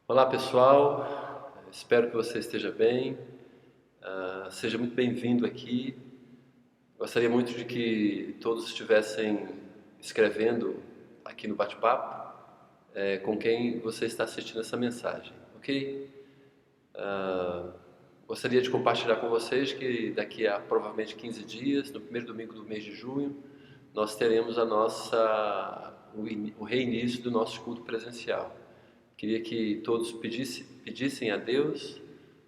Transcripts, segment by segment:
Olá pessoal, espero que você esteja bem, seja muito bem-vindo aqui. Gostaria muito de que todos estivessem escrevendo aqui no bate-papo com quem você está assistindo essa mensagem, ok? Gostaria de compartilhar com vocês que daqui a provavelmente 15 dias, no primeiro domingo do mês de junho, nós teremos o reinício do nosso culto presencial. Queria que todos pedissem a Deus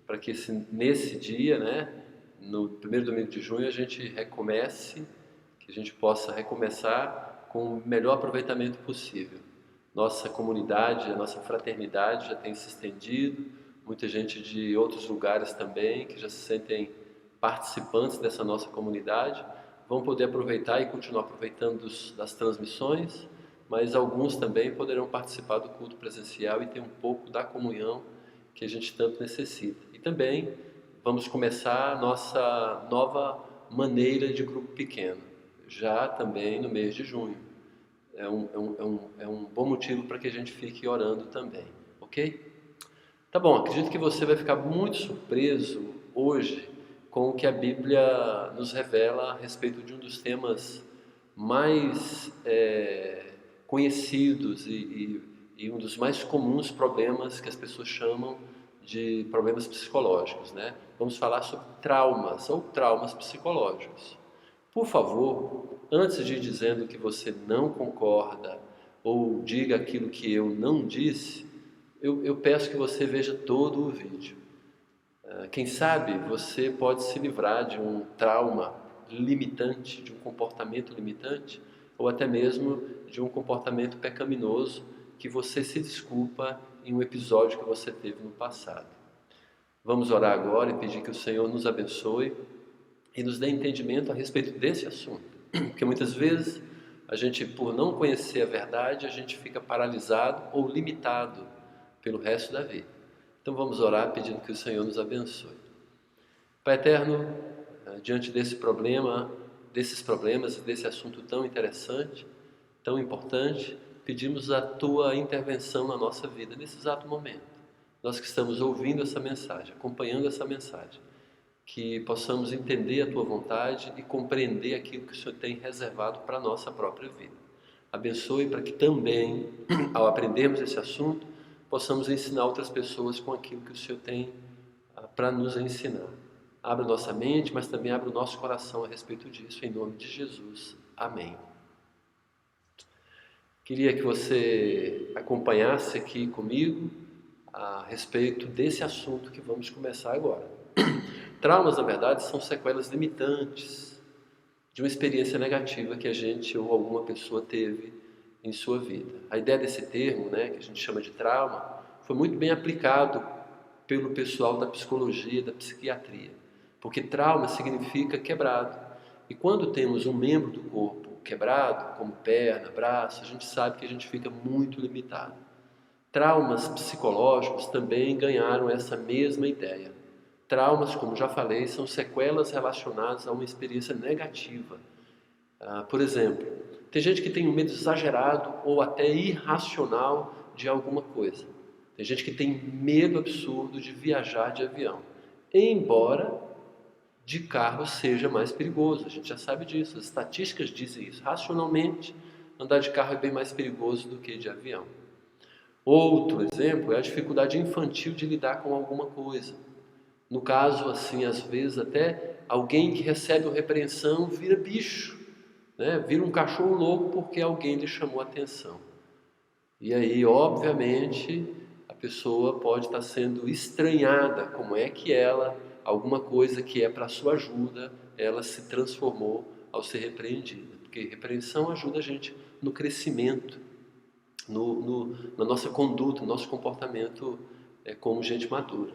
para que nesse dia, né, no primeiro domingo de junho, a gente recomece, que a gente possa recomeçar com o melhor aproveitamento possível. Nossa comunidade, a nossa fraternidade já tem se estendido, muita gente de outros lugares também, que já se sentem participantes dessa nossa comunidade, vão poder aproveitar e continuar aproveitando das transmissões, mas alguns também poderão participar do culto presencial e ter um pouco da comunhão que a gente tanto necessita. E também vamos começar a nossa nova maneira de grupo pequeno, já também no mês de junho. É um bom motivo para que a gente fique orando também, ok? Tá bom, acredito que você vai ficar muito surpreso hoje com o que a Bíblia nos revela a respeito de um dos temas mais conhecidos e um dos mais comuns problemas que as pessoas chamam de problemas psicológicos, né? Vamos falar sobre traumas ou traumas psicológicos. Por favor, antes de ir dizendo que você não concorda ou diga aquilo que eu não disse, eu peço que você veja todo o vídeo. Quem sabe você pode se livrar de um trauma limitante, de um comportamento limitante, ou até mesmo de um comportamento pecaminoso que você se desculpa em um episódio que você teve no passado. Vamos orar agora e pedir que o Senhor nos abençoe e nos dê entendimento a respeito desse assunto. Porque muitas vezes a gente, por não conhecer a verdade, a gente fica paralisado ou limitado pelo resto da vida. Então vamos orar pedindo que o Senhor nos abençoe. Pai eterno, diante desses problemas e desse assunto tão interessante, tão importante, pedimos a Tua intervenção na nossa vida nesse exato momento. Nós que estamos ouvindo essa mensagem, acompanhando essa mensagem, que possamos entender a Tua vontade e compreender aquilo que o Senhor tem reservado para a nossa própria vida. Abençoe para que também, ao aprendermos esse assunto, possamos ensinar outras pessoas com aquilo que o Senhor tem para nos ensinar. Abra nossa mente, mas também abra o nosso coração a respeito disso, em nome de Jesus. Amém. Queria que você acompanhasse aqui comigo a respeito desse assunto que vamos começar agora. Traumas, na verdade, são sequelas limitantes de uma experiência negativa que a gente ou alguma pessoa teve em sua vida. A ideia desse termo, né, que a gente chama de trauma, foi muito bem aplicado pelo pessoal da psicologia, da psiquiatria, porque trauma significa quebrado. E quando temos um membro do corpo quebrado, como perna, braço, a gente sabe que a gente fica muito limitado. Traumas psicológicos também ganharam essa mesma ideia. Traumas, como já falei, são sequelas relacionadas a uma experiência negativa. Por exemplo, tem gente que tem um medo exagerado ou até irracional de alguma coisa. Tem gente que tem medo absurdo de viajar de avião, embora de carro seja mais perigoso. A gente já sabe disso, as estatísticas dizem isso. Racionalmente, andar de carro é bem mais perigoso do que de avião. Outro exemplo é a dificuldade infantil de lidar com alguma coisa. No caso, assim, às vezes até alguém que recebe uma repreensão vira bicho, né? Vira um cachorro louco porque alguém lhe chamou a atenção. E aí, obviamente, a pessoa pode estar sendo estranhada, como é que alguma coisa que é para sua ajuda, ela se transformou ao ser repreendida. Porque repreensão ajuda a gente no crescimento, na nossa conduta, no nosso comportamento como gente madura.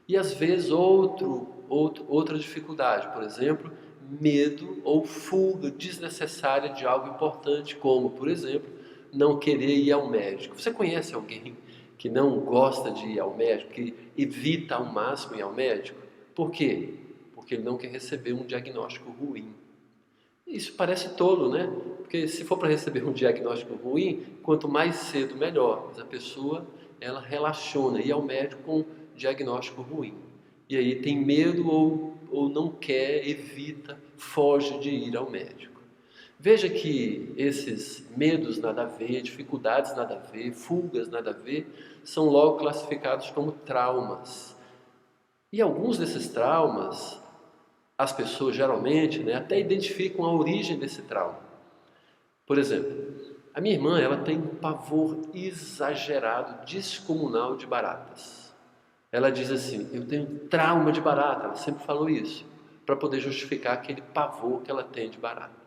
E às vezes outra dificuldade, por exemplo, medo ou fuga desnecessária de algo importante, como, por exemplo, não querer ir ao médico. Você conhece alguém que não gosta de ir ao médico, que evita ao máximo ir ao médico? Por quê? Porque ele não quer receber um diagnóstico ruim. Isso parece tolo, né? Porque se for para receber um diagnóstico ruim, quanto mais cedo melhor. Mas a pessoa, ela relaciona, ir ao médico com diagnóstico ruim. E aí tem medo ou não quer, evita, foge de ir ao médico. Veja que esses medos nada a ver, dificuldades nada a ver, fugas nada a ver, são logo classificados como traumas. E alguns desses traumas, as pessoas geralmente, né, até identificam a origem desse trauma. Por exemplo, a minha irmã, ela tem um pavor exagerado, descomunal de baratas. Ela diz assim, eu tenho trauma de barata, ela sempre falou isso, para poder justificar aquele pavor que ela tem de barata.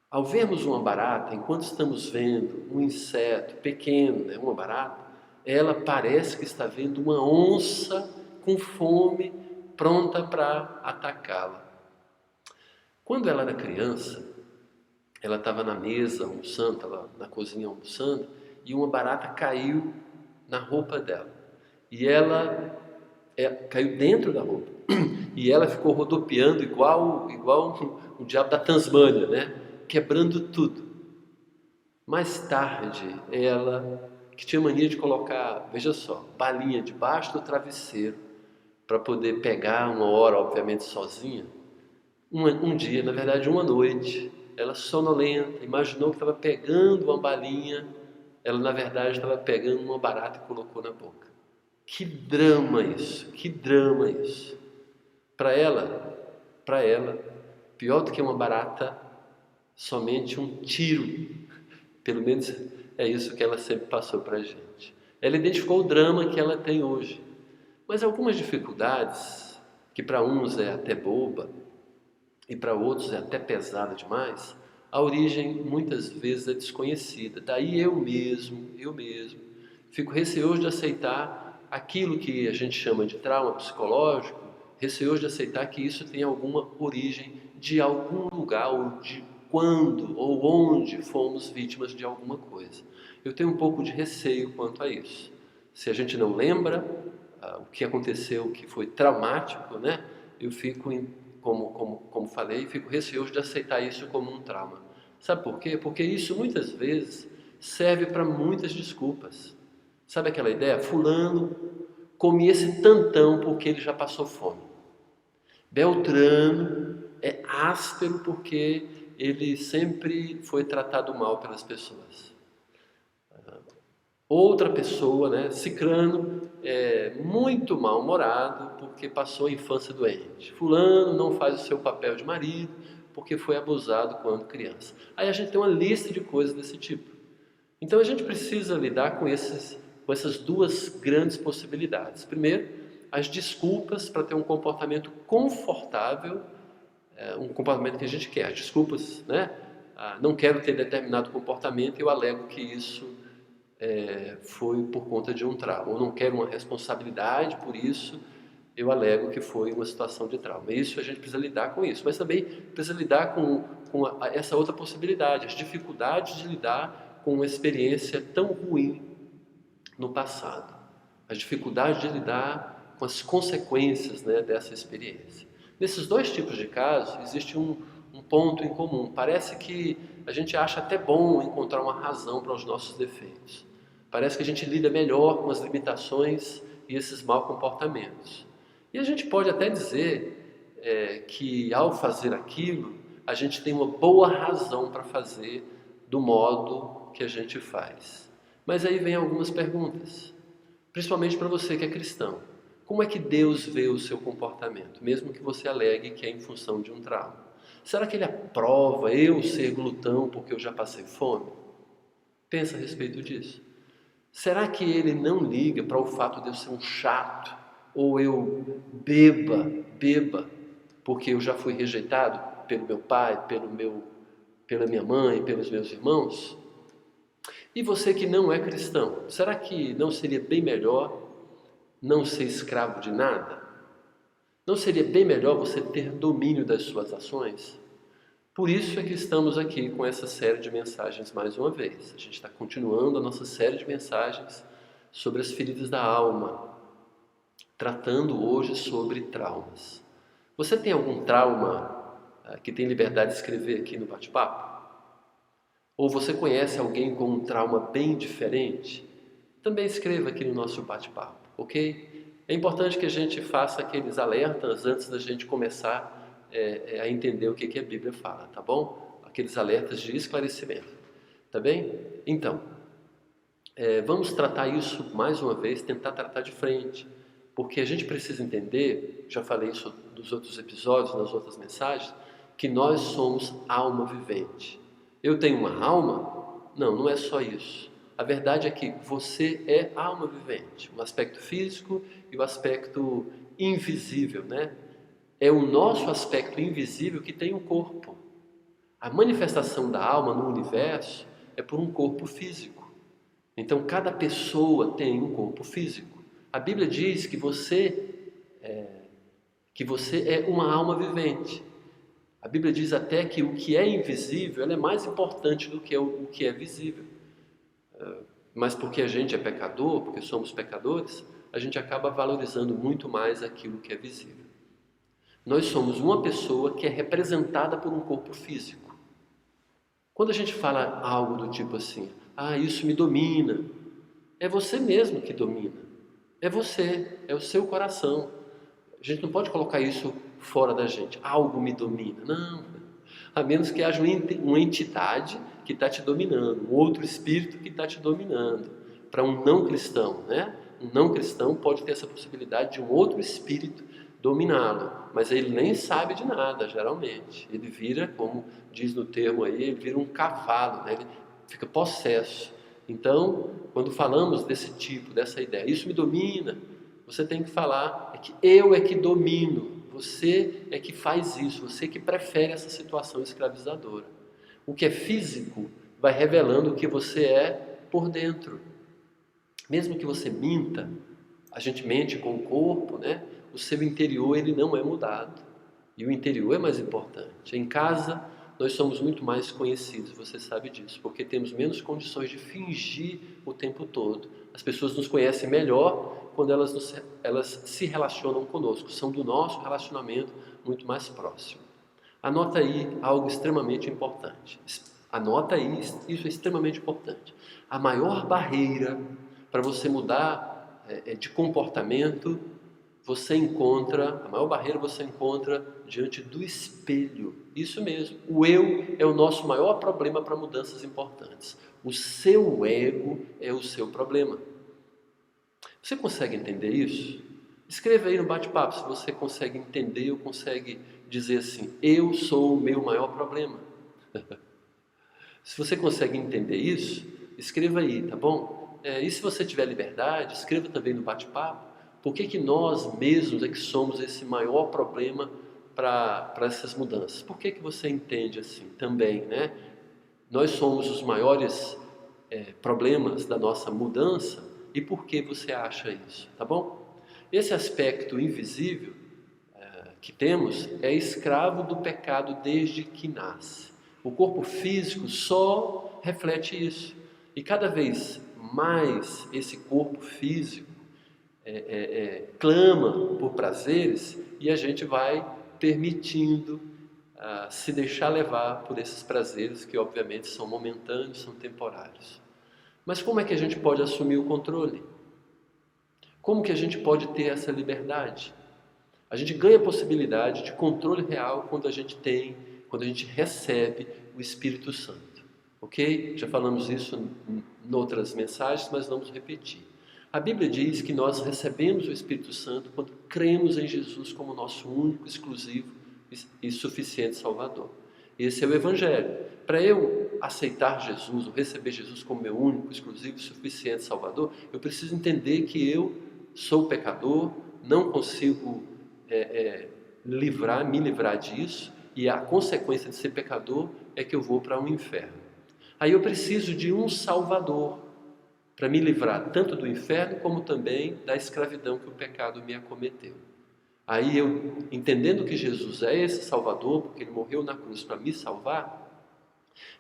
Ao vermos uma barata, enquanto estamos vendo um inseto pequeno, né, uma barata, ela parece que está vendo uma onça com fome, pronta para atacá-la. Quando ela era criança, ela estava na mesa almoçando, estava na cozinha almoçando, e uma barata caiu na roupa dela. E ela caiu dentro da roupa. E ela ficou rodopiando igual o diabo da Tasmânia, né? Quebrando tudo. Mais tarde, ela, que tinha mania de colocar, veja só, balinha debaixo do travesseiro, para poder pegar uma hora, obviamente, sozinha, um dia, na verdade, uma noite, ela sonolenta, imaginou que estava pegando uma balinha, ela, na verdade, estava pegando uma barata e colocou na boca. Que drama isso, que drama isso. Para ela, pior do que uma barata, somente um tiro. Pelo menos é isso que ela sempre passou para a gente. Ela identificou o drama que ela tem hoje. Mas algumas dificuldades, que para uns é até boba, e para outros é até pesada demais, a origem muitas vezes é desconhecida. Daí eu mesmo, fico receoso de aceitar aquilo que a gente chama de trauma psicológico, receoso de aceitar que isso tem alguma origem de algum lugar, ou de quando ou onde fomos vítimas de alguma coisa. Eu tenho um pouco de receio quanto a isso. Se a gente não lembra o que aconteceu, o que foi traumático, né? Eu fico, como falei, fico receoso de aceitar isso como um trauma. Sabe por quê? Porque isso muitas vezes serve para muitas desculpas. Sabe aquela ideia? Fulano comia esse tantão porque ele já passou fome. Beltrano é áspero porque ele sempre foi tratado mal pelas pessoas. Outra pessoa, né, Cicrano, é muito mal-humorado porque passou a infância doente. Fulano não faz o seu papel de marido porque foi abusado quando criança. Aí a gente tem uma lista de coisas desse tipo. Então a gente precisa lidar com essas duas grandes possibilidades. Primeiro, as desculpas para ter um comportamento confortável, um comportamento que a gente quer. As desculpas, né? Não quero ter determinado comportamento e eu alego que isso foi por conta de um trauma. Ou não quero uma responsabilidade por isso, eu alego que foi uma situação de trauma. Isso a gente precisa lidar com isso. Mas também precisa lidar com essa outra possibilidade, as dificuldades de lidar com uma experiência tão ruim no passado. As dificuldades de lidar com as consequências, né, dessa experiência. Nesses dois tipos de casos, existe um ponto em comum. Parece que a gente acha até bom encontrar uma razão para os nossos defeitos. Parece que a gente lida melhor com as limitações e esses maus comportamentos. E a gente pode até dizer que ao fazer aquilo, a gente tem uma boa razão para fazer do modo que a gente faz. Mas aí vem algumas perguntas, principalmente para você que é cristão. Como é que Deus vê o seu comportamento, mesmo que você alegue que é em função de um trauma? Será que Ele aprova eu ser glutão porque eu já passei fome? Pensa a respeito disso. Será que Ele não liga para o fato de eu ser um chato, ou eu beba, porque eu já fui rejeitado pelo meu pai, pela minha mãe, pelos meus irmãos? E você que não é cristão, será que não seria bem melhor não ser escravo de nada? Não seria bem melhor você ter domínio das suas ações? Por isso é que estamos aqui com essa série de mensagens mais uma vez. A gente está continuando a nossa série de mensagens sobre as feridas da alma, tratando hoje sobre traumas. Você tem algum trauma que tem liberdade de escrever aqui no bate-papo? Ou você conhece alguém com um trauma bem diferente? também escreva aqui no nosso bate-papo, ok? É importante que a gente faça aqueles alertas antes da gente começar a entender o que a Bíblia fala, tá bom? Aqueles alertas de esclarecimento, tá bem? Então, vamos tratar isso mais uma vez, tentar tratar de frente, porque a gente precisa entender, já falei isso nos outros episódios, nas outras mensagens, que nós somos alma vivente. Eu tenho uma alma? Não, não é só isso. A verdade é que você é alma vivente, o aspecto físico e o aspecto invisível, né? É o nosso aspecto invisível que tem um corpo. A manifestação da alma no universo é por um corpo físico. Então, cada pessoa tem um corpo físico. A Bíblia diz que você é uma alma vivente. A Bíblia diz até que o que é invisível é mais importante do que o que é visível. Mas porque a gente é pecador, porque somos pecadores, a gente acaba valorizando muito mais aquilo que é visível. Nós somos uma pessoa que é representada por um corpo físico. Quando a gente fala algo do tipo assim, isso me domina, é você mesmo que domina. É você, é o seu coração. A gente não pode colocar isso fora da gente. Algo me domina. Não. A menos que haja uma entidade que está te dominando, um outro espírito que está te dominando. Para um não cristão, né? Um não cristão pode ter essa possibilidade de um outro espírito dominá-lo, mas ele nem sabe de nada, geralmente. Ele vira, como diz no termo aí, ele vira um cavalo, né? Ele fica possesso. Então, quando falamos desse tipo, dessa ideia, isso me domina, você tem que falar que eu é que domino, você é que faz isso, você que prefere essa situação escravizadora. O que é físico vai revelando o que você é por dentro. Mesmo que você minta, a gente mente com o corpo, né? O seu interior ele não é mudado. E o interior é mais importante. Em casa, nós somos muito mais conhecidos, você sabe disso, porque temos menos condições de fingir o tempo todo. As pessoas nos conhecem melhor quando elas se relacionam conosco, são do nosso relacionamento muito mais próximo. Anota aí algo extremamente importante. Anota aí, isso é extremamente importante. A maior barreira para você mudar de comportamento, a maior barreira você encontra diante do espelho. Isso mesmo, o eu é o nosso maior problema para mudanças importantes. O seu ego é o seu problema. Você consegue entender isso? Escreva aí no bate-papo se você consegue entender ou consegue dizer assim, eu sou o meu maior problema. Se você consegue entender isso, escreva aí, tá bom? E se você tiver liberdade, escreva também no bate-papo. Por que nós mesmos é que somos esse maior problema para essas mudanças? Por que você entende assim também, né? Nós somos os maiores problemas da nossa mudança e por que você acha isso, tá bom? Esse aspecto invisível que temos é escravo do pecado desde que nasce. O corpo físico só reflete isso. E cada vez mais esse corpo físico clama por prazeres e a gente vai permitindo se deixar levar por esses prazeres que obviamente são momentâneos, são temporários. Mas como é que a gente pode assumir o controle? Como que a gente pode ter essa liberdade? A gente ganha a possibilidade de controle real quando a gente recebe o Espírito Santo. Ok? Já falamos isso em outras mensagens, mas vamos repetir. A Bíblia diz que nós recebemos o Espírito Santo quando cremos em Jesus como nosso único, exclusivo e suficiente Salvador. Esse é o Evangelho. Para eu aceitar Jesus, ou receber Jesus como meu único, exclusivo e suficiente Salvador, eu preciso entender que eu sou pecador, não consigo me livrar disso, e a consequência de ser pecador é que eu vou para um inferno. Aí eu preciso de um Salvador para me livrar tanto do inferno como também da escravidão que o pecado me acometeu. Aí eu, entendendo que Jesus é esse Salvador, porque Ele morreu na cruz para me salvar,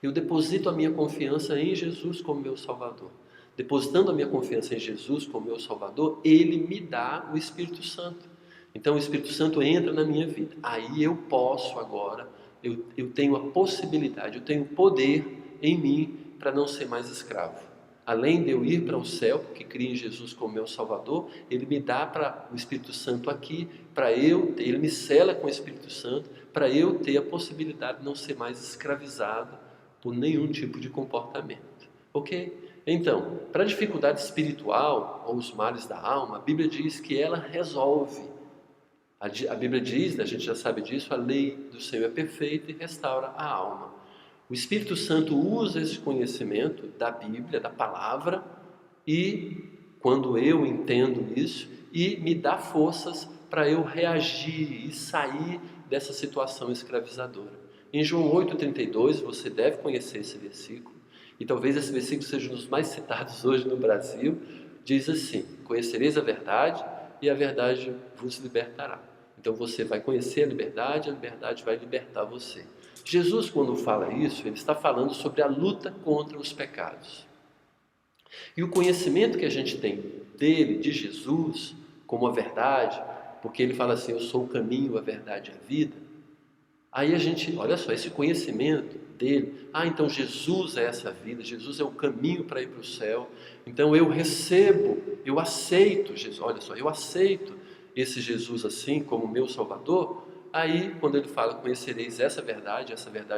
eu deposito a minha confiança em Jesus como meu Salvador. Depositando a minha confiança em Jesus como meu Salvador, Ele me dá o Espírito Santo. Então o Espírito Santo entra na minha vida. Aí eu posso agora, eu tenho a possibilidade, eu tenho poder em mim para não ser mais escravo. além de eu ir para o céu, porque criei em Jesus como meu Salvador, Ele me dá para o Espírito Santo aqui, Ele me sela com o Espírito Santo, para eu ter a possibilidade de não ser mais escravizado por nenhum tipo de comportamento. Ok? Então, para a dificuldade espiritual, ou os males da alma, a Bíblia diz que ela resolve. A Bíblia diz, a gente já sabe disso, a lei do Senhor é perfeita e restaura a alma. O Espírito Santo usa esse conhecimento da Bíblia, da palavra, e quando eu entendo isso, e me dá forças para eu reagir e sair dessa situação escravizadora. Em João 8,32, você deve conhecer esse versículo, e talvez esse versículo seja um dos mais citados hoje no Brasil, diz assim: conhecereis a verdade e a verdade vos libertará. Então você vai conhecer a liberdade vai libertar você. Jesus, quando fala isso, ele está falando sobre a luta contra os pecados. E o conhecimento que a gente tem dele, de Jesus, como a verdade, porque ele fala assim: eu sou o caminho, a verdade e a vida. Aí a gente, olha só, esse conhecimento dele, então Jesus é essa vida, Jesus é o caminho para ir para o céu. Então eu recebo, eu aceito Jesus, olha só, eu aceito esse Jesus assim como meu Salvador. Aí quando ele fala: conhecereis essa verdade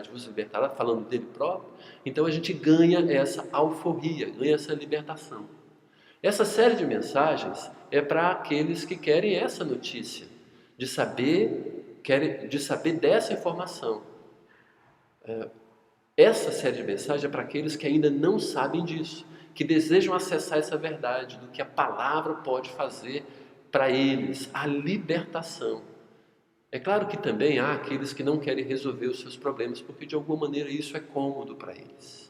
vos libertará, falando dele próprio, então a gente ganha essa alforria, ganha essa libertação. Essa série de mensagens é para aqueles que querem essa notícia, de saber dessa informação. Essa série de mensagens é para aqueles que ainda não sabem disso, que desejam acessar essa verdade, do que a palavra pode fazer para eles, a libertação. É claro que também há aqueles que não querem resolver os seus problemas, porque de alguma maneira isso é cômodo para eles.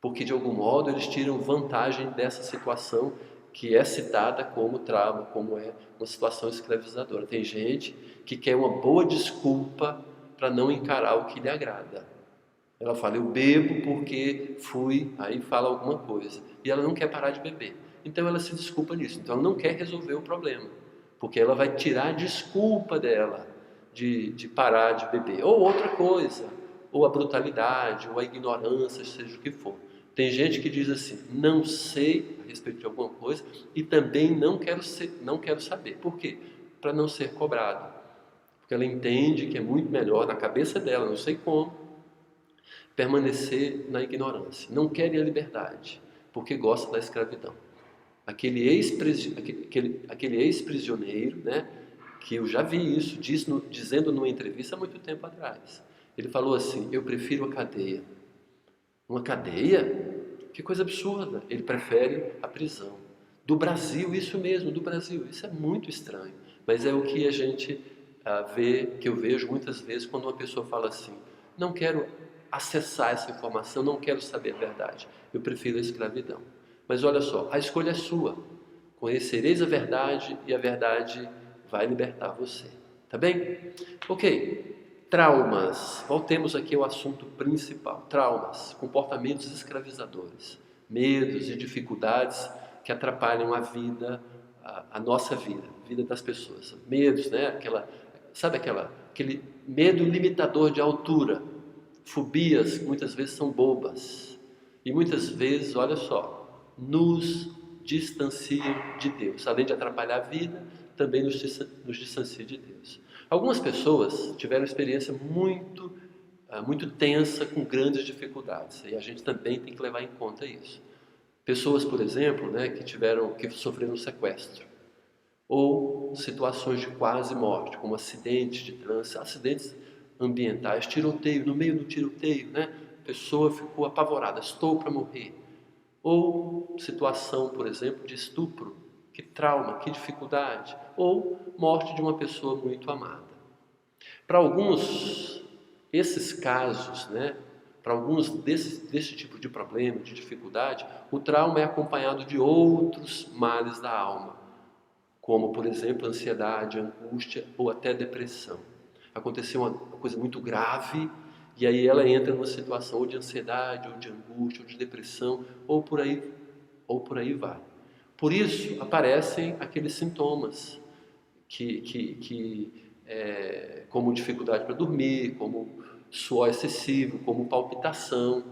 Porque de algum modo eles tiram vantagem dessa situação que é citada como trauma, como é uma situação escravizadora. Tem gente que quer uma boa desculpa para não encarar o que lhe agrada. Ela fala: eu bebo porque fui, aí fala alguma coisa. E ela não quer parar de beber. Então ela se desculpa nisso. Então ela não quer resolver o problema, porque ela vai tirar a desculpa dela de parar de beber. Ou outra coisa, ou a brutalidade, ou a ignorância, seja o que for. Tem gente que diz assim: não sei a respeito de alguma coisa e também não quero saber. Por quê? Para não ser cobrado. Porque ela entende que é muito melhor, na cabeça dela, não sei como, permanecer na ignorância. Não querem a liberdade, porque gosta da escravidão. Aquele ex-prisioneiro, né, que eu já vi isso, dizendo numa entrevista há muito tempo atrás. Ele falou assim: eu prefiro a cadeia. Uma cadeia? Que coisa absurda. Ele prefere a prisão. Do Brasil, isso mesmo, do Brasil. Isso é muito estranho. Mas é o que a gente vê, que eu vejo muitas vezes quando uma pessoa fala assim: não quero acessar essa informação, não quero saber a verdade. Eu prefiro a escravidão. Mas olha só, a escolha é sua. Conhecereis a verdade e a verdade vai libertar você. Tá bem? Ok. Traumas. Voltemos aqui ao assunto principal. Traumas, comportamentos escravizadores, medos e dificuldades que atrapalham a vida, a nossa vida, a vida das pessoas. Medos, né? Aquele medo limitador de altura. Fobias, muitas vezes são bobas. E muitas vezes, olha só, nos distanciam de Deus. Além de atrapalhar a vida, também nos distancia de Deus. Algumas pessoas tiveram experiência muito tensa, com grandes dificuldades, e a gente também tem que levar em conta isso. Pessoas, por exemplo, né, que sofreram sequestro, ou situações de quase morte, como acidentes de trânsito, acidentes ambientais, tiroteio, no meio do tiroteio, né, a pessoa ficou apavorada: estou para morrer. Ou situação, por exemplo, de estupro, que trauma, que dificuldade, ou morte de uma pessoa muito amada. Para alguns, esses casos, né, para alguns desse tipo de problema, de dificuldade, o trauma é acompanhado de outros males da alma, como, por exemplo, ansiedade, angústia ou até depressão. Aconteceu uma coisa muito grave e aí ela entra numa situação ou de ansiedade, ou de angústia, ou de depressão, ou por aí vai. Por isso aparecem aqueles sintomas como dificuldade para dormir, como suor excessivo, como palpitação.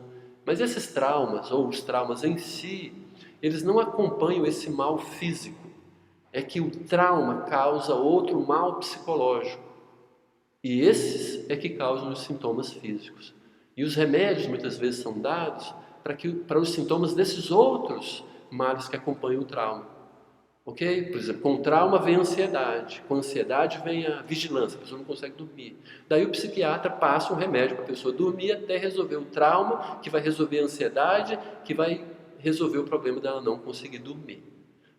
Mas esses traumas, ou os traumas em si, eles não acompanham esse mal físico. É que o trauma causa outro mal psicológico. E esses é que causam os sintomas físicos. E os remédios muitas vezes são dados para os sintomas desses outros males que acompanham o trauma. Ok? Por exemplo, com o trauma vem a ansiedade, com a ansiedade vem a vigilância, a pessoa não consegue dormir. Daí o psiquiatra passa um remédio para a pessoa dormir até resolver o trauma, que vai resolver a ansiedade, que vai resolver o problema dela não conseguir dormir.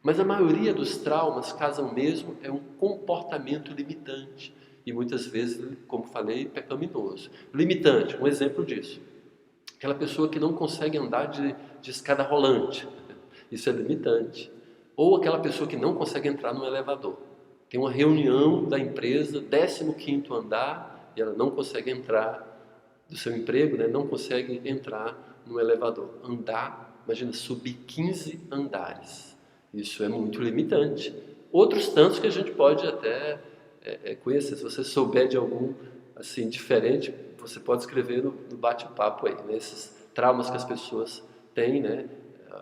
Mas a maioria dos traumas causam mesmo é um comportamento limitante e muitas vezes, como falei, pecaminoso. Limitante, um exemplo disso. Aquela pessoa que não consegue andar de escada rolante, isso é limitante. Ou aquela pessoa que não consegue entrar no elevador. Tem uma reunião da empresa, 15º andar, e ela não consegue entrar do seu emprego, né? Não consegue entrar no elevador. Andar, imagina, subir 15 andares. Isso é muito limitante. Outros tantos que a gente pode até conhecer. Se você souber de algum assim diferente, você pode escrever no bate-papo aí, né? Esses traumas que as pessoas têm, né?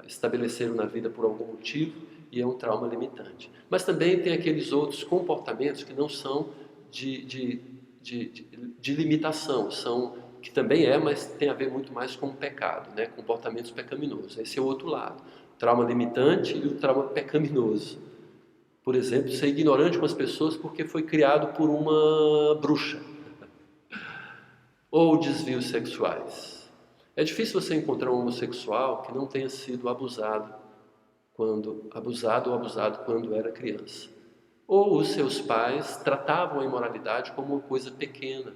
Estabeleceram na vida por algum motivo e é um trauma limitante. Mas também tem aqueles outros comportamentos que não são de limitação, que também mas tem a ver muito mais com o pecado, né? Comportamentos pecaminosos. Esse é o outro lado. O trauma limitante e o trauma pecaminoso. Por exemplo, ser ignorante com as pessoas porque foi criado por uma bruxa. Ou desvios sexuais. É difícil você encontrar um homossexual que não tenha sido abusado ou abusado quando era criança. Ou os seus pais tratavam a imoralidade como uma coisa pequena.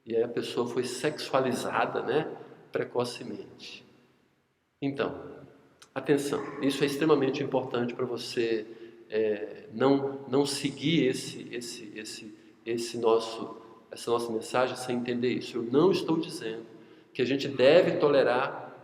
E aí a pessoa foi sexualizada, né, precocemente. Então, atenção, isso é extremamente importante para você não seguir essa nossa mensagem sem entender isso. Eu não estou dizendo que a gente deve tolerar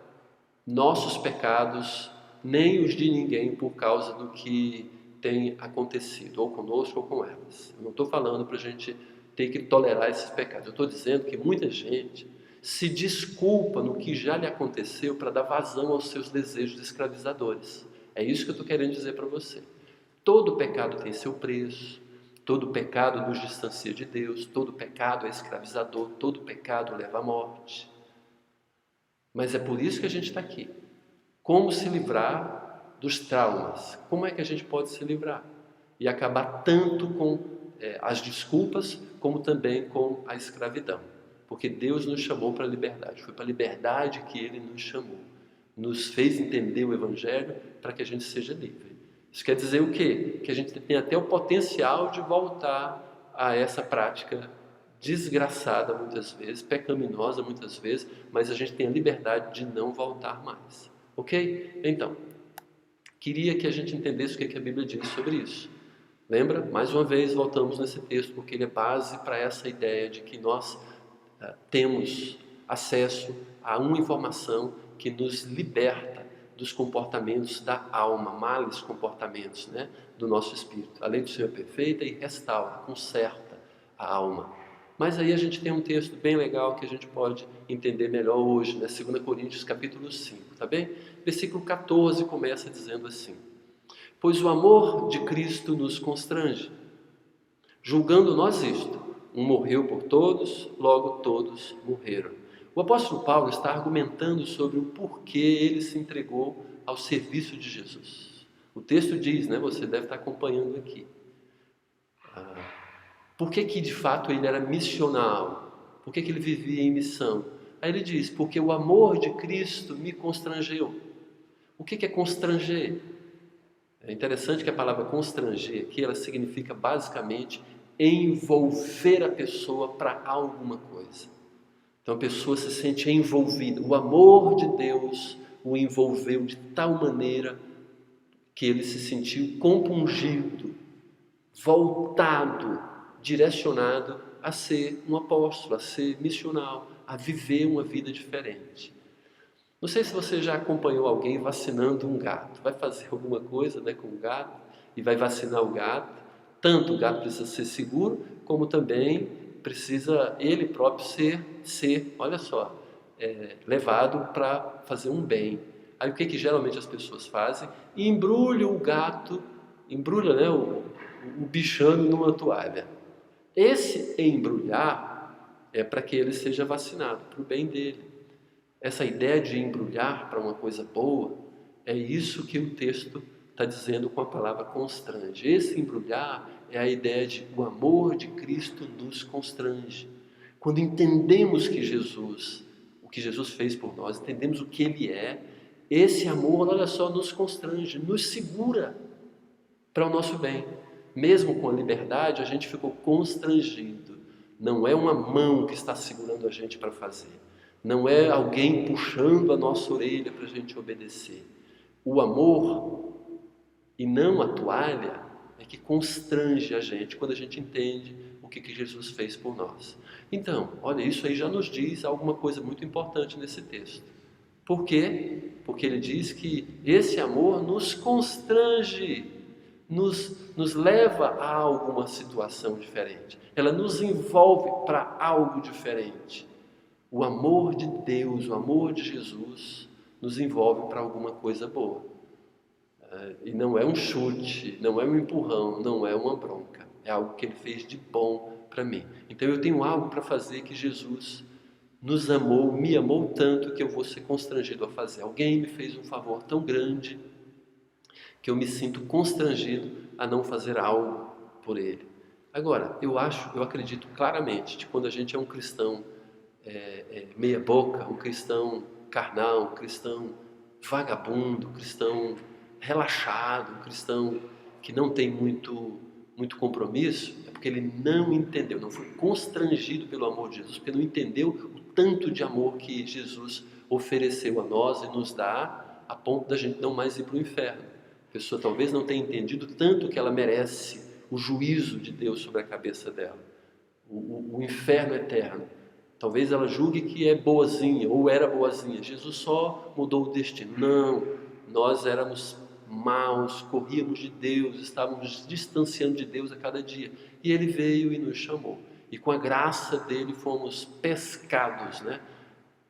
nossos pecados, nem os de ninguém por causa do que tem acontecido, ou conosco ou com elas. Eu não estou falando para a gente ter que tolerar esses pecados. Eu estou dizendo que muita gente se desculpa no que já lhe aconteceu para dar vazão aos seus desejos escravizadores. É isso que eu estou querendo dizer para você. Todo pecado tem seu preço, todo pecado nos distancia de Deus, todo pecado é escravizador, todo pecado leva à morte. Mas é por isso que a gente está aqui. Como se livrar dos traumas? Como é que a gente pode se livrar? E acabar tanto com as desculpas, como também com a escravidão. Porque Deus nos chamou para a liberdade. Foi para a liberdade que Ele nos chamou. Nos fez entender o Evangelho para que a gente seja livre. Isso quer dizer o quê? Que a gente tem até o potencial de voltar a essa prática desgraçada muitas vezes, pecaminosa muitas vezes, mas a gente tem a liberdade de não voltar mais. Ok? Então, queria que a gente entendesse o que a Bíblia diz sobre isso. Lembra? Mais uma vez voltamos nesse texto, porque ele é base para essa ideia de que nós temos acesso a uma informação que nos liberta dos comportamentos da alma, males comportamentos, né, do nosso espírito. A lei do Senhor é perfeita e restaura, conserta a alma. Mas aí a gente tem um texto bem legal que a gente pode entender melhor hoje, né? 2 Coríntios capítulo 5, tá bem? Versículo 14 começa dizendo assim: pois o amor de Cristo nos constrange, julgando nós isto, um morreu por todos, logo todos morreram. O apóstolo Paulo está argumentando sobre o porquê ele se entregou ao serviço de Jesus. O texto diz, né? Você deve estar acompanhando aqui. Por que de fato ele era missional? Por que ele vivia em missão? Aí ele diz, porque o amor de Cristo me constrangeu. O que é constranger? É interessante que a palavra constranger aqui, ela significa basicamente envolver a pessoa para alguma coisa. Então a pessoa se sente envolvida. O amor de Deus o envolveu de tal maneira que ele se sentiu compungido, voltado, direcionado a ser um apóstolo, a ser missional, a viver uma vida diferente. Não sei se você já acompanhou alguém vacinando um gato. Vai fazer alguma coisa, né, com o gato e vai vacinar o gato. Tanto o gato precisa ser seguro, como também precisa ele próprio ser olha só, levado para fazer um bem. Aí o que geralmente as pessoas fazem? Embrulham o gato, embrulha, né, o bichano numa toalha. Esse embrulhar é para que ele seja vacinado, para o bem dele. Essa ideia de embrulhar para uma coisa boa, é isso que o texto está dizendo com a palavra constrange. Esse embrulhar é a ideia de o amor de Cristo nos constrange. Quando entendemos que Jesus, o que Jesus fez por nós, entendemos o que Ele é, esse amor, olha só, nos constrange, nos segura para o nosso bem. Mesmo com a liberdade, a gente ficou constrangido. Não é uma mão que está segurando a gente para fazer. Não é alguém puxando a nossa orelha para a gente obedecer. O amor, e não a toalha, é que constrange a gente quando a gente entende o que Jesus fez por nós. Então, olha, isso aí já nos diz alguma coisa muito importante nesse texto. Por quê? Porque ele diz que esse amor nos constrange, nos leva a alguma situação diferente. Ela nos envolve para algo diferente. O amor de Deus, o amor de Jesus, nos envolve para alguma coisa boa. E não é um chute, não é um empurrão, não é uma bronca. É algo que Ele fez de bom para mim. Então eu tenho algo para fazer que Jesus nos amou, me amou tanto que eu vou ser constrangido a fazer. Alguém me fez um favor tão grande que eu me sinto constrangido a não fazer algo por ele. Agora, eu acredito claramente que quando a gente é um cristão meia boca, um cristão carnal, um cristão vagabundo, um cristão relaxado, um cristão que não tem muito compromisso, é porque ele não entendeu, não foi constrangido pelo amor de Jesus, porque não entendeu o tanto de amor que Jesus ofereceu a nós e nos dá, a ponto da gente não mais ir para o inferno. A pessoa talvez não tenha entendido tanto que ela merece o juízo de Deus sobre a cabeça dela, o inferno eterno. Talvez ela julgue que é boazinha, ou era boazinha. Jesus só mudou o destino. Não, nós éramos maus, corríamos de Deus, estávamos distanciando de Deus a cada dia. E Ele veio e nos chamou. E com a graça dEle fomos pescados, né,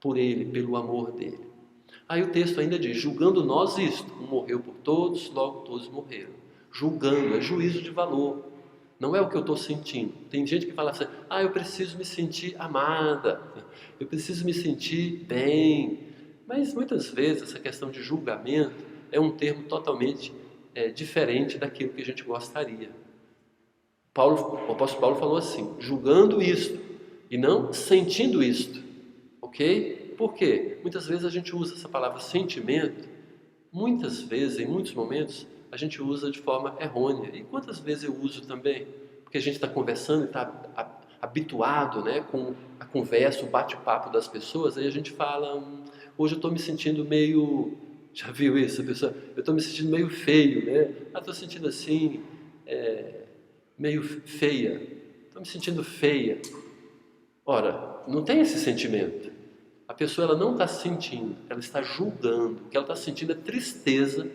por Ele, pelo amor dEle. Aí o texto ainda diz, julgando nós isto, um morreu por todos, logo todos morreram. Julgando, é juízo de valor. Não é o que eu estou sentindo. Tem gente que fala assim, eu preciso me sentir amada, eu preciso me sentir bem. Mas muitas vezes essa questão de julgamento é um termo totalmente diferente daquilo que a gente gostaria. O apóstolo Paulo falou assim, julgando isto e não sentindo isto. Ok? Por quê? Muitas vezes a gente usa essa palavra sentimento, muitas vezes, em muitos momentos, a gente usa de forma errônea. E quantas vezes eu uso também? Porque a gente está conversando e está habituado, né, com a conversa, o bate-papo das pessoas, aí a gente fala, hoje eu estou me sentindo meio... Já viu isso? A pessoa, eu estou me sentindo meio feio, né? Estou sentindo assim, meio feia. Estou me sentindo feia. Ora, não tem esse sentimento. A pessoa ela não está sentindo, ela está julgando. O que ela está sentindo é tristeza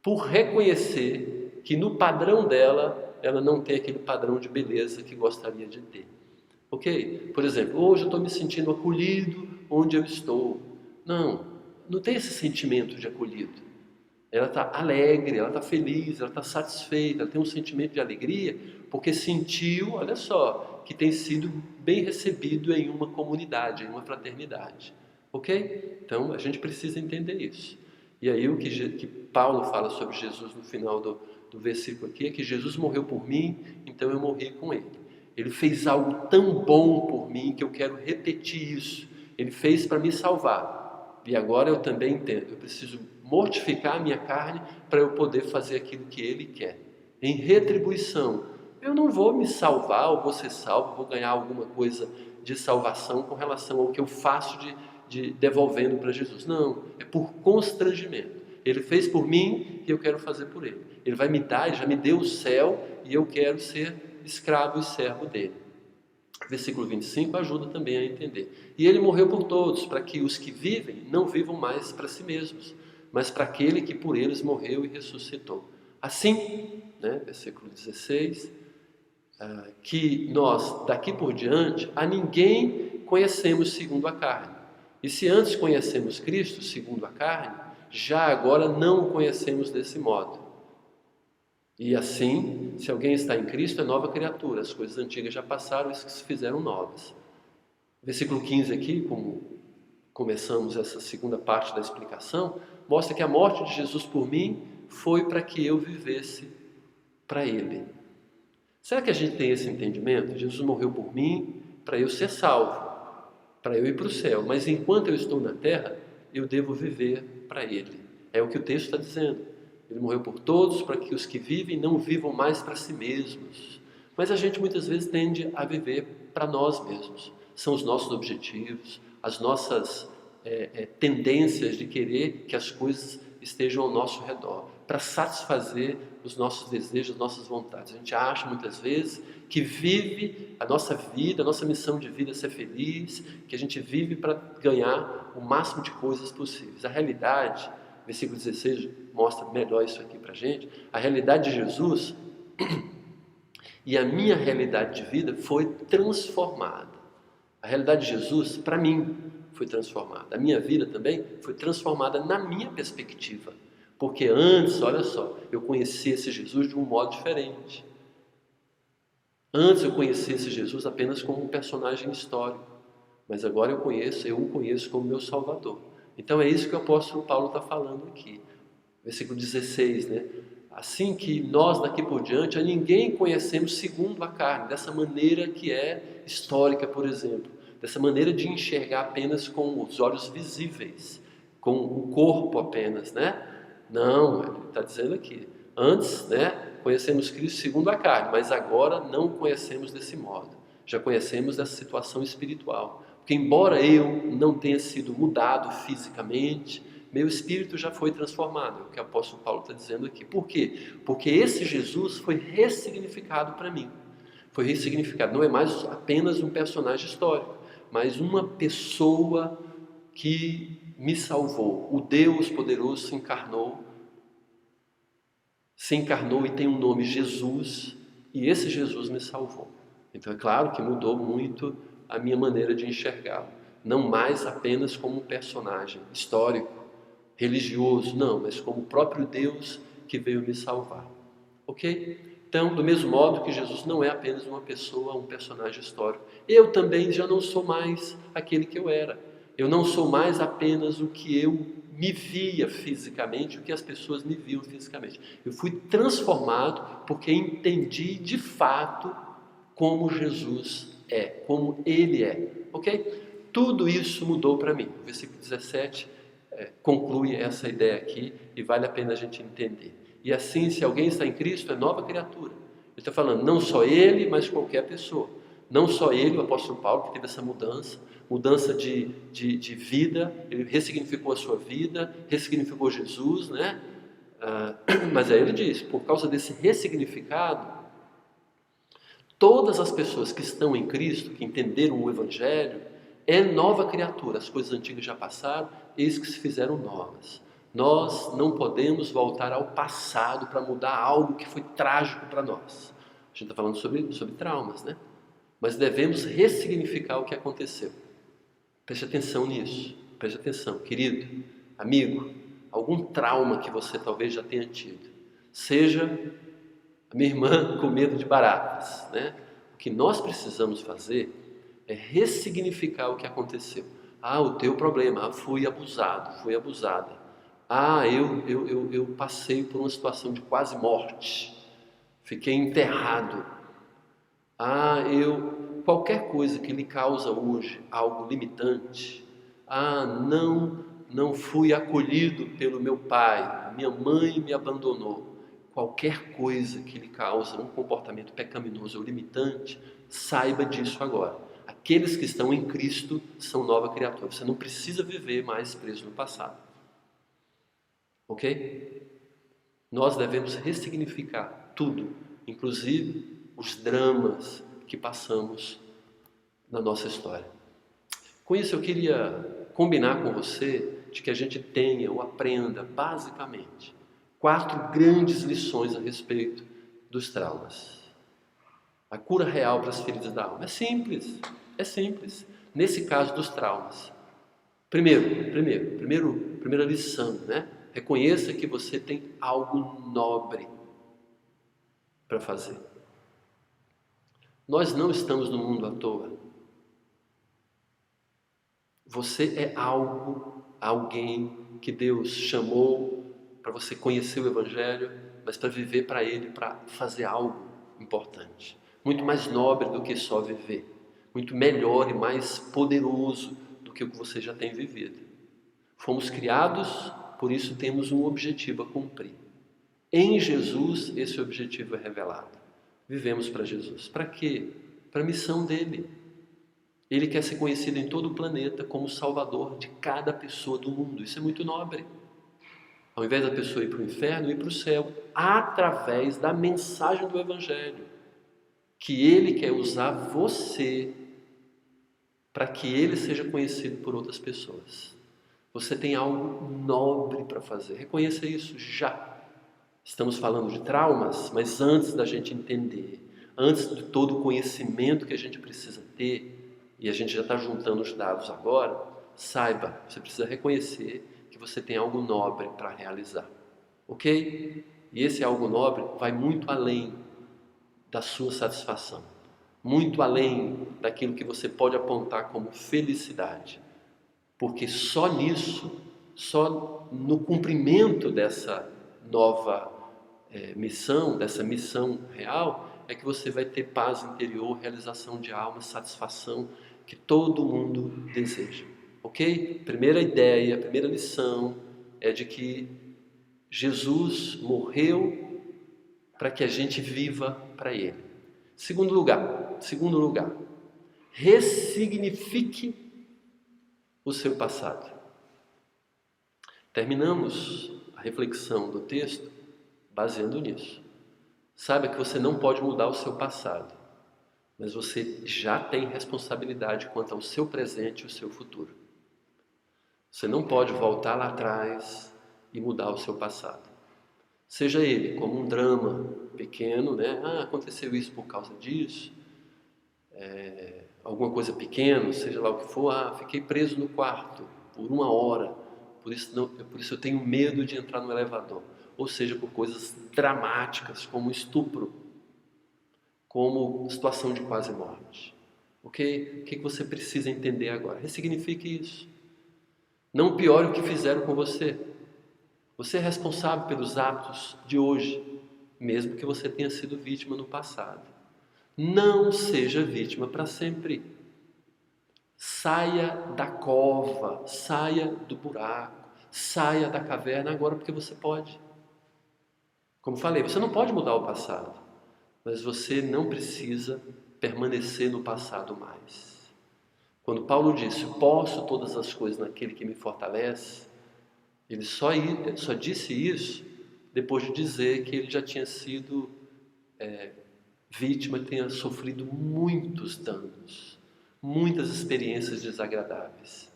por reconhecer que no padrão dela, ela não tem aquele padrão de beleza que gostaria de ter. Ok? Por exemplo, hoje eu estou me sentindo acolhido onde eu estou. Não tem esse sentimento de acolhido. Ela está alegre, ela está feliz, ela está satisfeita, ela tem um sentimento de alegria, porque sentiu, olha só, que tem sido bem recebido em uma comunidade, em uma fraternidade. Ok? Então, a gente precisa entender isso. E aí o que Paulo fala sobre Jesus no final do versículo aqui, é que Jesus morreu por mim, então eu morri com ele. Ele fez algo tão bom por mim que eu quero repetir isso. Ele fez para me salvar. E agora eu também entendo, eu preciso mortificar a minha carne para eu poder fazer aquilo que Ele quer. Em retribuição, eu não vou me salvar ou vou ser salvo, vou ganhar alguma coisa de salvação com relação ao que eu faço de devolvendo para Jesus. Não, é por constrangimento. Ele fez por mim e eu quero fazer por Ele. Ele vai me dar, Ele já me deu o céu e eu quero ser escravo e servo dEle. Versículo 25 ajuda também a entender. E Ele morreu por todos, para que os que vivem não vivam mais para si mesmos, mas para aquele que por eles morreu e ressuscitou. Assim, né, versículo 16, que nós, daqui por diante, a ninguém conhecemos segundo a carne. E se antes conhecemos Cristo, segundo a carne, já agora não o conhecemos desse modo. E assim, se alguém está em Cristo, é nova criatura. As coisas antigas já passaram, as que se fizeram novas. Versículo 15 aqui, como começamos essa segunda parte da explicação, mostra que a morte de Jesus por mim foi para que eu vivesse para Ele. Será que a gente tem esse entendimento? Jesus morreu por mim para eu ser salvo, para eu ir para o céu. Mas enquanto eu estou na terra, eu devo viver para Ele. É o que o texto está dizendo. Ele morreu por todos, para que os que vivem não vivam mais para si mesmos. Mas a gente muitas vezes tende a viver para nós mesmos. São os nossos objetivos, as nossas tendências de querer que as coisas estejam ao nosso redor, para satisfazer os nossos desejos, as nossas vontades. A gente acha muitas vezes que vive a nossa vida, a nossa missão de vida é ser feliz, que a gente vive para ganhar o máximo de coisas possíveis. A realidade, versículo 16 mostra melhor isso aqui para a gente, a realidade de Jesus e a minha realidade de vida foi transformada. A realidade de Jesus, para mim, foi transformada. A minha vida também foi transformada na minha perspectiva. Porque antes, olha só, eu conhecia esse Jesus de um modo diferente. Antes eu conhecia esse Jesus apenas como um personagem histórico. Mas agora eu o conheço como meu Salvador. Então é isso que o apóstolo Paulo está falando aqui. Versículo 16, né? Assim que nós daqui por diante a ninguém conhecemos segundo a carne, dessa maneira que é histórica, por exemplo, dessa maneira de enxergar apenas com os olhos visíveis, com o corpo apenas, né? Não, ele está dizendo aqui, antes, né, conhecemos Cristo segundo a carne, mas agora não o conhecemos desse modo, já conhecemos dessa situação espiritual, porque embora eu não tenha sido mudado fisicamente, meu espírito já foi transformado, é o que o apóstolo Paulo está dizendo aqui. Por quê? Porque esse Jesus foi ressignificado para mim. Foi ressignificado, não é mais apenas um personagem histórico, mas uma pessoa que me salvou. O Deus poderoso se encarnou e tem um nome, Jesus, e esse Jesus me salvou. Então é claro que mudou muito a minha maneira de enxergá-lo. Não mais apenas como um personagem histórico, religioso, não, mas como o próprio Deus que veio me salvar. Ok? Então, do mesmo modo que Jesus não é apenas uma pessoa, um personagem histórico, eu também já não sou mais aquele que eu era. Eu não sou mais apenas o que eu me via fisicamente, o que as pessoas me viam fisicamente. Eu fui transformado porque entendi de fato como Jesus é, como Ele é. Ok? Tudo isso mudou para mim. O versículo 17 conclui essa ideia aqui e vale a pena a gente entender. E assim, se alguém está em Cristo, é nova criatura. Ele está falando, não só ele, mas qualquer pessoa. Não só ele, o apóstolo Paulo, que teve essa mudança de vida, ele ressignificou a sua vida, ressignificou Jesus, né? Mas aí ele diz, por causa desse ressignificado, todas as pessoas que estão em Cristo, que entenderam o Evangelho, é nova criatura, as coisas antigas já passaram, eis que se fizeram novas. Nós não podemos voltar ao passado para mudar algo que foi trágico para nós. A gente está falando sobre traumas, né? Mas devemos ressignificar o que aconteceu. Preste atenção nisso, preste atenção, querido, amigo, algum trauma que você talvez já tenha tido. Seja a minha irmã com medo de baratas, né? O que nós precisamos fazer é ressignificar o que aconteceu. O teu problema, fui abusado, fui abusada. Eu passei por uma situação de quase morte, fiquei enterrado. Qualquer coisa que lhe causa hoje algo limitante. Não fui acolhido pelo meu pai, minha mãe me abandonou. Qualquer coisa que lhe causa um comportamento pecaminoso ou limitante, saiba disso agora. Aqueles que estão em Cristo são nova criatura. Você não precisa viver mais preso no passado. Ok? Nós devemos ressignificar tudo, inclusive os dramas que passamos na nossa história. Com isso eu queria combinar com você de que a gente tenha ou aprenda basicamente 4 grandes lições a respeito dos traumas. A cura real para as feridas da alma. É simples. Nesse caso dos traumas, Primeira lição, né? Reconheça que você tem algo nobre para fazer. Nós não estamos no mundo à toa. Você é alguém que Deus chamou para você conhecer o Evangelho, mas para viver para Ele, para fazer algo importante. Muito mais nobre do que só viver. Muito melhor e mais poderoso do que o que você já tem vivido. Fomos criados, por isso temos um objetivo a cumprir. Em Jesus, esse objetivo é revelado. Vivemos para Jesus. Para quê? Para a missão dele. Ele quer ser conhecido em todo o planeta como o salvador de cada pessoa do mundo. Isso é muito nobre. Ao invés da pessoa ir para o inferno, ir para o céu, através da mensagem do Evangelho. Que ele quer usar você para que ele seja conhecido por outras pessoas. Você tem algo nobre para fazer. Reconheça isso já. Estamos falando de traumas, mas antes da gente entender, antes de todo o conhecimento que a gente precisa ter, e a gente já está juntando os dados agora, saiba, você precisa reconhecer que você tem algo nobre para realizar. Ok? E esse algo nobre vai muito além da sua satisfação, muito além daquilo que você pode apontar como felicidade. Porque só nisso, só no cumprimento dessa nova missão, dessa missão real, é que você vai ter paz interior, realização de alma, satisfação que todo mundo deseja. Ok? Primeira ideia, primeira lição é de que Jesus morreu para que a gente viva para Ele. Segundo lugar, ressignifique o seu passado. Terminamos a reflexão do texto baseando nisso. Saiba que você não pode mudar o seu passado, mas você já tem responsabilidade quanto ao seu presente e o seu futuro. Você não pode voltar lá atrás e mudar o seu passado. Seja ele como um drama pequeno, né? Aconteceu isso por causa disso. Alguma coisa pequena, seja lá o que for. Fiquei preso no quarto por 1 hora, por isso eu tenho medo de entrar no elevador. Ou seja, por coisas dramáticas, como estupro, como situação de quase morte. Ok? O que você precisa entender agora? Ressignifique isso. Não piore o que fizeram com você. Você é responsável pelos atos de hoje, mesmo que você tenha sido vítima no passado. Não seja vítima para sempre. Saia da cova, saia do buraco, saia da caverna agora porque você pode. Como falei, você não pode mudar o passado, mas você não precisa permanecer no passado mais. Quando Paulo disse, posso todas as coisas naquele que me fortalece, ele só disse isso depois de dizer que ele já tinha sido vítima, tinha sofrido muitos danos, muitas experiências desagradáveis.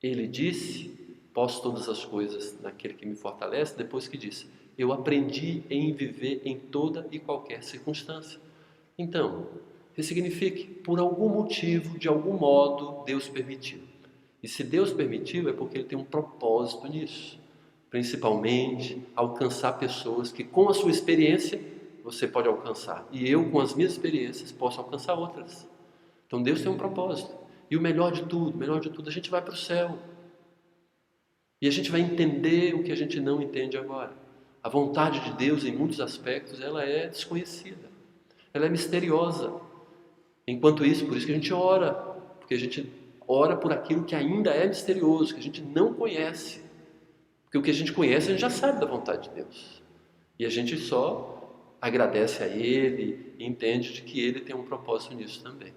Ele disse, posso todas as coisas naquele que me fortalece, depois que disse, eu aprendi em viver em toda e qualquer circunstância. Então, ressignifique, por algum motivo, de algum modo, Deus permitiu. E se Deus permitiu, é porque Ele tem um propósito nisso. Principalmente, alcançar pessoas que, com a sua experiência, você pode alcançar. E eu, com as minhas experiências, posso alcançar outras. Então, Deus tem um propósito. E o melhor de tudo, a gente vai para o céu. E a gente vai entender o que a gente não entende agora. A vontade de Deus, em muitos aspectos, ela é desconhecida. Ela é misteriosa. Enquanto isso, por isso que a gente ora. Porque a gente ora por aquilo que ainda é misterioso, que a gente não conhece. Porque o que a gente conhece, a gente já sabe da vontade de Deus. E a gente só agradece a Ele e entende de que Ele tem um propósito nisso também.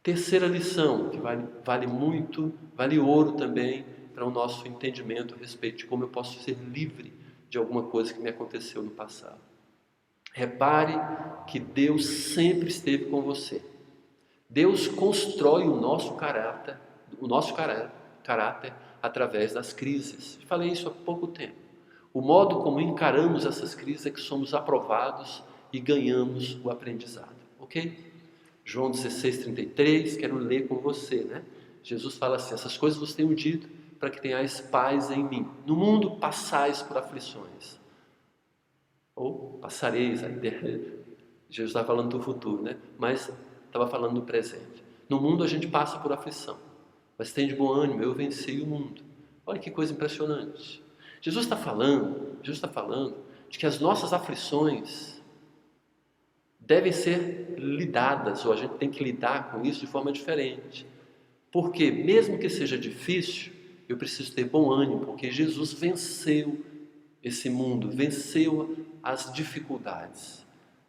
Terceira lição, que vale muito, vale ouro também para o nosso entendimento a respeito de como eu posso ser livre de alguma coisa que me aconteceu no passado. Repare que Deus sempre esteve com você. Deus constrói o nosso caráter através das crises. Falei isso há pouco tempo. O modo como encaramos essas crises é que somos aprovados e ganhamos o aprendizado. Ok? João 16:33, quero ler com você, né? Jesus fala assim: essas coisas vos tenho dito para que tenhais paz em mim. No mundo passais por aflições. Ou passareis. Jesus está falando do futuro, né? Mas estava falando do presente. No mundo a gente passa por aflição. Mas tem de bom ânimo, eu venci o mundo. Olha que coisa impressionante. Jesus está falando de que as nossas aflições devem ser lidadas, ou a gente tem que lidar com isso de forma diferente. Porque, mesmo que seja difícil, eu preciso ter bom ânimo, porque Jesus venceu esse mundo, venceu as dificuldades.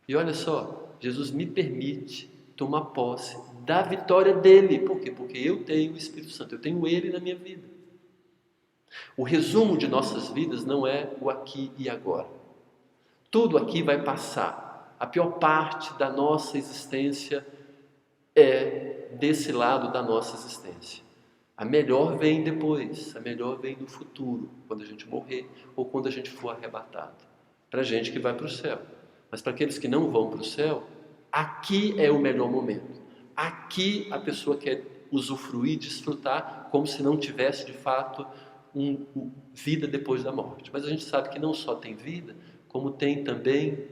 E olha só, Jesus me permite tomar posse da vitória dele. Por quê? Porque eu tenho o Espírito Santo, eu tenho ele na minha vida. O resumo de nossas vidas não é o aqui e agora. Tudo aqui vai passar. A pior parte da nossa existência é desse lado da nossa existência. A melhor vem depois, a melhor vem no futuro, quando a gente morrer ou quando a gente for arrebatado. Para a gente que vai para o céu. Mas para aqueles que não vão para o céu, aqui é o melhor momento. Aqui a pessoa quer usufruir, desfrutar, como se não tivesse de fato vida depois da morte. Mas a gente sabe que não só tem vida, como tem também,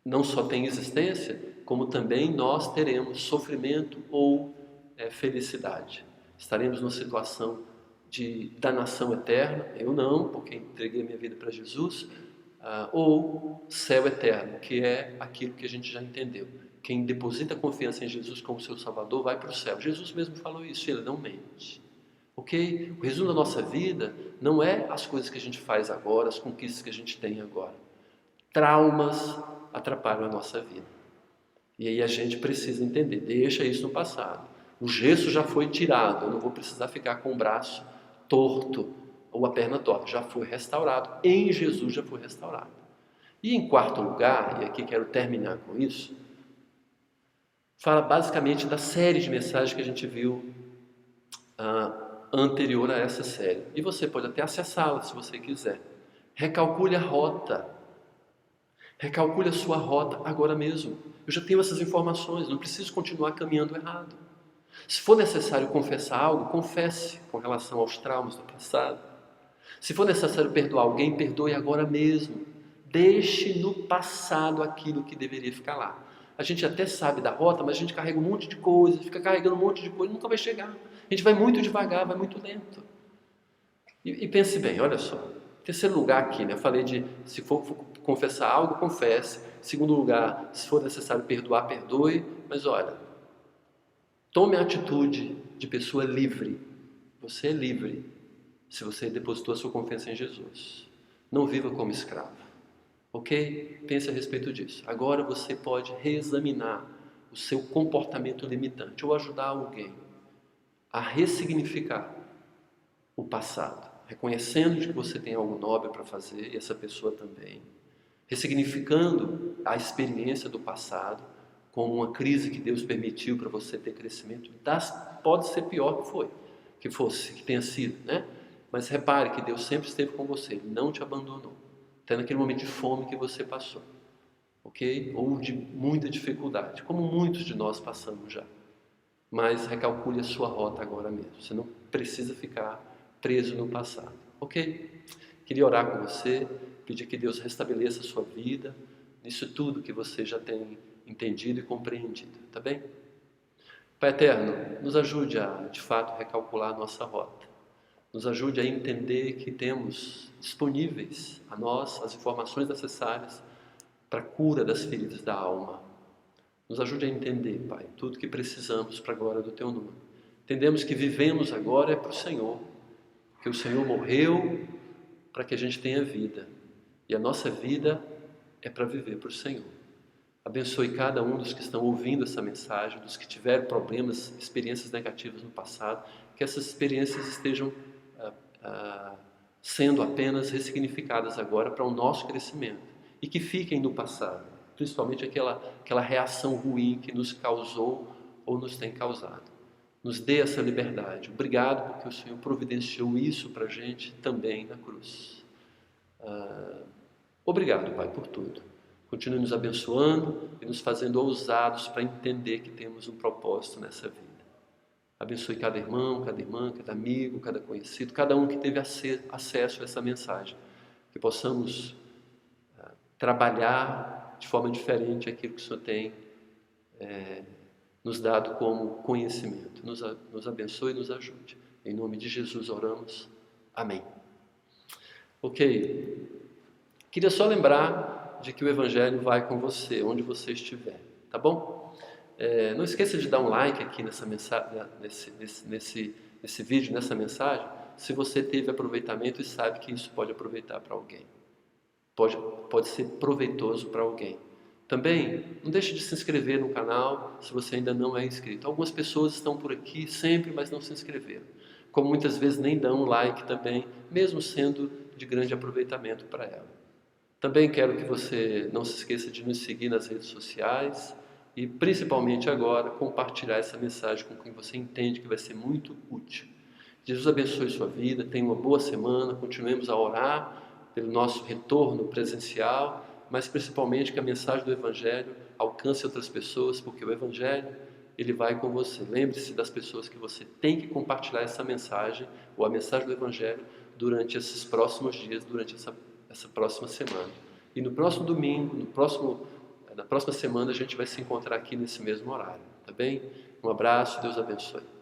não só tem existência, como também nós teremos sofrimento ou felicidade. Estaremos numa situação de danação eterna, eu não, porque entreguei minha vida para Jesus, ou céu eterno, que é aquilo que a gente já entendeu. Quem deposita confiança em Jesus como seu Salvador vai para o céu. Jesus mesmo falou isso, ele não mente. Ok? O resumo da nossa vida não é as coisas que a gente faz agora, as conquistas que a gente tem agora. Traumas atrapalham a nossa vida. E aí a gente precisa entender, deixa isso no passado. O gesso já foi tirado, eu não vou precisar ficar com o braço torto ou a perna torta, já foi restaurado, em Jesus já foi restaurado. E em quarto lugar, e aqui quero terminar com isso, fala basicamente da série de mensagens que a gente viu anterior a essa série. E você pode até acessá-la se você quiser. Recalcule a rota. Recalcule a sua rota agora mesmo. Eu já tenho essas informações, não preciso continuar caminhando errado. Se for necessário confessar algo, confesse com relação aos traumas do passado. Se for necessário perdoar alguém, perdoe agora mesmo. Deixe no passado aquilo que deveria ficar lá. A gente até sabe da rota, mas a gente carrega um monte de coisas, fica carregando um monte de coisa, nunca vai chegar. A gente vai muito devagar, vai muito lento. E pense bem, olha só. Terceiro lugar aqui, né? Eu falei de, se for confessar algo, confesse. Segundo lugar, se for necessário perdoar, perdoe. Mas olha, tome a atitude de pessoa livre. Você é livre se você depositou a sua confiança em Jesus. Não viva como escravo. Ok? Pense a respeito disso. Agora você pode reexaminar o seu comportamento limitante ou ajudar alguém a ressignificar o passado, reconhecendo que você tem algo nobre para fazer e essa pessoa também, ressignificando a experiência do passado como uma crise que Deus permitiu para você ter crescimento. Pode ser pior que fosse, que tenha sido, né? Mas repare que Deus sempre esteve com você, Ele não te abandonou, até naquele momento de fome que você passou, ok? Ou de muita dificuldade, como muitos de nós passamos já. Mas recalcule a sua rota agora mesmo. Você não precisa ficar preso no passado, ok? Queria orar com você, pedir que Deus restabeleça a sua vida, nisso tudo que você já tem entendido e compreendido, tá bem? Pai eterno, nos ajude a, de fato, recalcular a nossa rota. Nos ajude a entender que temos disponíveis a nós as informações necessárias para a cura das feridas da alma. Nos ajude a entender, Pai, tudo que precisamos para a glória do Teu nome. Entendemos que vivemos agora é para o Senhor, que o Senhor morreu para que a gente tenha vida. E a nossa vida é para viver para o Senhor. Abençoe cada um dos que estão ouvindo essa mensagem, dos que tiveram problemas, experiências negativas no passado, que essas experiências estejam sendo apenas ressignificadas agora para o nosso crescimento e que fiquem no passado, principalmente aquela reação ruim que nos causou ou nos tem causado. Nos dê essa liberdade. Obrigado porque o Senhor providenciou isso para a gente também na cruz. Obrigado, Pai, por tudo. Continue nos abençoando e nos fazendo ousados para entender que temos um propósito nessa vida. Abençoe cada irmão, cada irmã, cada amigo, cada conhecido, cada um que teve acesso a essa mensagem. Que possamos trabalhar de forma diferente aquilo que o Senhor tem nos dado como conhecimento. Nos abençoe e nos ajude. Em nome de Jesus oramos. Amém. Ok. Queria só lembrar de que o Evangelho vai com você, onde você estiver. Tá bom? Não esqueça de dar um like aqui nessa mensagem, nesse vídeo, nessa mensagem, se você teve aproveitamento e sabe que isso pode aproveitar para alguém. Pode ser proveitoso para alguém. Também, não deixe de se inscrever no canal se você ainda não é inscrito. Algumas pessoas estão por aqui sempre, mas não se inscreveram. Como muitas vezes nem dão um like também, mesmo sendo de grande aproveitamento para ela. Também quero que você não se esqueça de nos seguir nas redes sociais e, principalmente agora, compartilhar essa mensagem com quem você entende que vai ser muito útil. Jesus abençoe sua vida, tenha uma boa semana, continuemos a orar pelo nosso retorno presencial, mas principalmente que a mensagem do Evangelho alcance outras pessoas, porque o Evangelho, ele vai com você. Lembre-se das pessoas que você tem que compartilhar essa mensagem, ou a mensagem do Evangelho, durante esses próximos dias, durante essa próxima semana. E no próximo domingo, na próxima semana, a gente vai se encontrar aqui nesse mesmo horário, tá bem? Um abraço, Deus abençoe.